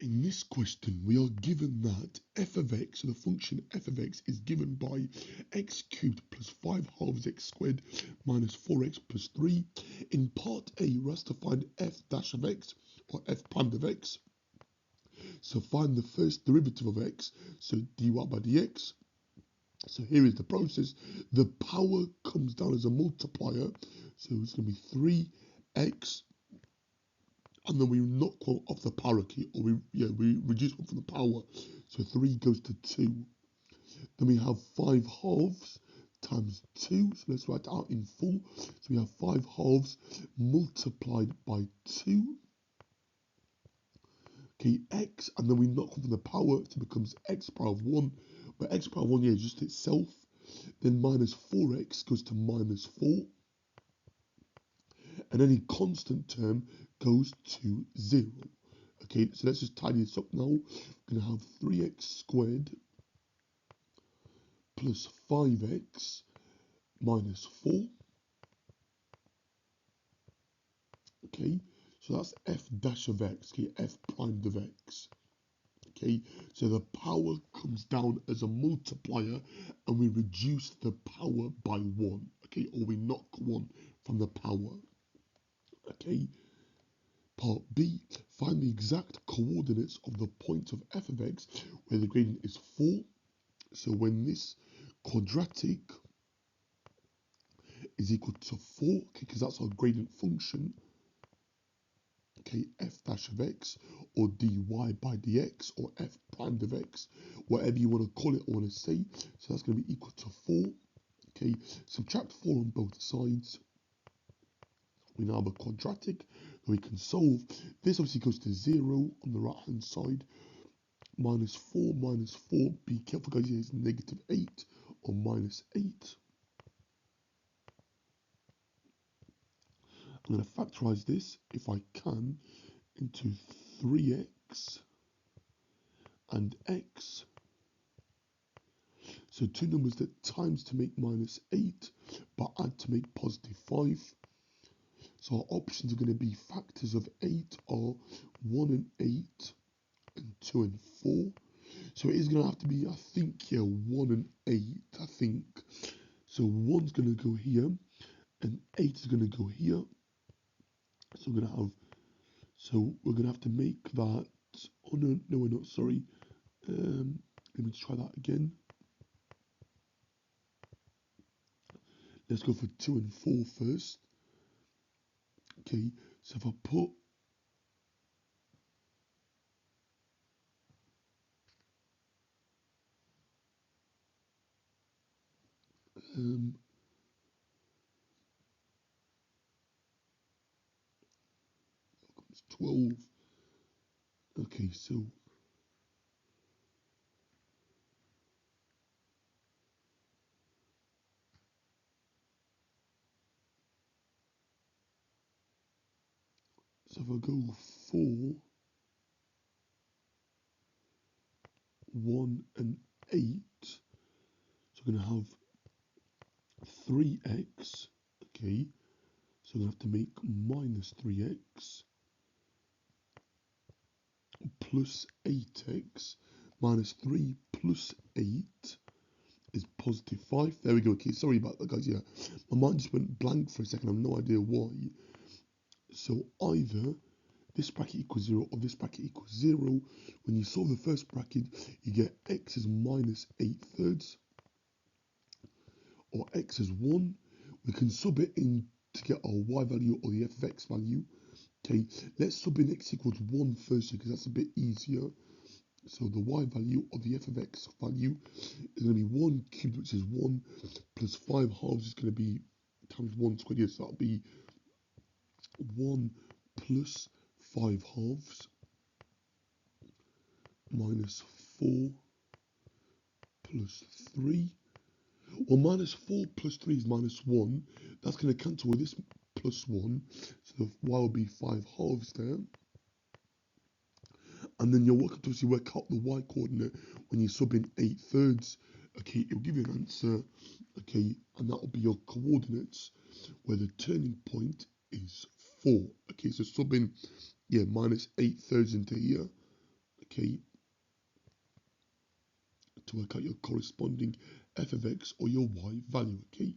In this question, we are given that f of x, so the function f of x is given by x cubed plus 5 halves x squared minus 4x plus 3. In part A, we're asked to find f dash of x, or f prime of x. So find the first derivative of x, so dy by dx. So here is the process. The power comes down as a multiplier, so it's going to be 3x, and then we knock one off the power key, or we reduce one from the power. So 3 goes to 2. Then we have 5 halves times 2. So let's write it out in full. So we have 5 halves multiplied by 2. Okay, x, and then we knock off from the power, so it becomes x power of 1. But x power of 1 here is just itself. Then minus 4x goes to minus 4. And any constant term goes to 0. Okay, so let's just tidy this up now. We're going to have 3x squared plus 5x minus 4. Okay, so that's f dash of x, okay, f primed of x. Okay, so the power comes down as a multiplier and we reduce the power by 1. Okay, or we knock 1 from the power. Okay, part B, find the exact coordinates of the point of f of x where the gradient is 4. So when this quadratic is equal to 4, okay, because that's our gradient function, okay, f dash of x, or dy by dx, or f prime of x, whatever you want to call it or want to say. So that's going to be equal to 4. Okay, subtract 4 on both sides. We now have a quadratic that we can solve. This obviously goes to 0 on the right hand side. Minus 4 minus 4, be careful guys, here is negative 8 or minus 8. I'm going to factorize this, if I can, into 3x and x. So two numbers that times to make minus 8, but add to make positive 5. So our options are going to be factors of 8 are 1 and 8 and 2 and 4. So it is going to have to be, I think, here 1 and 8, I think. So 1's going to go here and 8 is going to go here. So we're going to have, so we're going to have to make that, oh no, we're not, sorry. Let me try that again. Let's go for 2 and 4 first. Okay, so if I put it's 12. Okay, so if I go 4, 1 and 8, so I'm going to have 3x, okay, so I'm going to have to make minus 3x plus 8x minus 3 plus 8 is positive 5. There we go. Okay, sorry about that, guys. Yeah, my mind just went blank for a second. I have no idea why. So either this bracket equals 0 or this bracket equals 0. When you solve the first bracket, you get x is minus 8/3 or x is 1. We can sub it in to get our y value or the f of x value. Okay, let's sub in x equals 1 first because that's a bit easier. So the y value or the f of x value is going to be 1 cubed, which is 1, plus 5 halves is going to be times 1 squared here. So that'll be 1 plus 5 halves minus 4 plus 3. Well, minus 4 plus 3 is minus 1. That's going to cancel with this plus 1. So the y will be 5 halves there. And then you're welcome to obviously work out the y coordinate when you sub in 8/3. Okay, it'll give you an answer. Okay, and that will be your coordinates where the turning point is 4. Okay, so sub in, yeah, minus 8/3 into here. okay, to work out your corresponding f of x or your y value, okay.